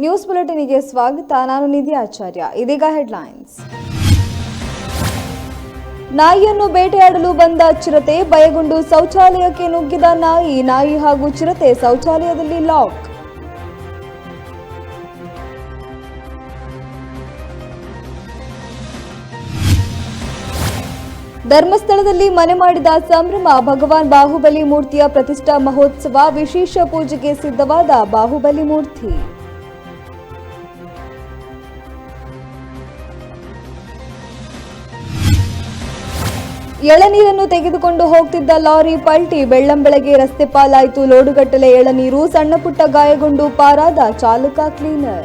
News ಬುಲೆಟಿನ್ಗೆ ಸ್ವಾಗತ. ನಾನು ನಿಧಿ ಆಚಾರ್ಯ. ಇದೀಗ ಹೆಡ್ಲೈನ್ಸ್. ನಾಯಿಯನ್ನು ಬೇಟೆಯಾಡಲು ಬಂದ ಚಿರತೆ ಭಯಗೊಂಡು ಶೌಚಾಲಯಕ್ಕೆ ನುಗ್ಗಿದ ನಾಯಿ ಹಾಗೂ ಚಿರತೆ ಶೌಚಾಲಯದಲ್ಲಿ ಲಾಕ್. ಧರ್ಮಸ್ಥಳದಲ್ಲಿ ಮನೆ ಮಾಡಿದ ಸಂಭ್ರಮ. ಭಗವಾನ್ ಬಾಹುಬಲಿ ಮೂರ್ತಿಯ ಪ್ರತಿಷ್ಠಾ ಮಹೋತ್ಸವ. ವಿಶೇಷ ಪೂಜೆಗೆ ಸಿದ್ಧವಾದ ಬಾಹುಬಲಿ ಮೂರ್ತಿ. ಎಳನೀರನ್ನು ತೆಗೆದುಕೊಂಡು ಹೋಗ್ತಿದ್ದ ಲಾರಿ ಪಲ್ಟಿ. ಬೆಳ್ಳಂಬೆಳಗ್ಗೆ ರಸ್ತೆ ಪಾಲಾಯಿತು ಲೋಡುಗಟ್ಟಲೆ ಎಳನೀರು. ಸಣ್ಣಪುಟ್ಟ ಗಾಯಗೊಂಡು ಪಾರಾದ ಚಾಲಕ ಕ್ಲೀನರ್.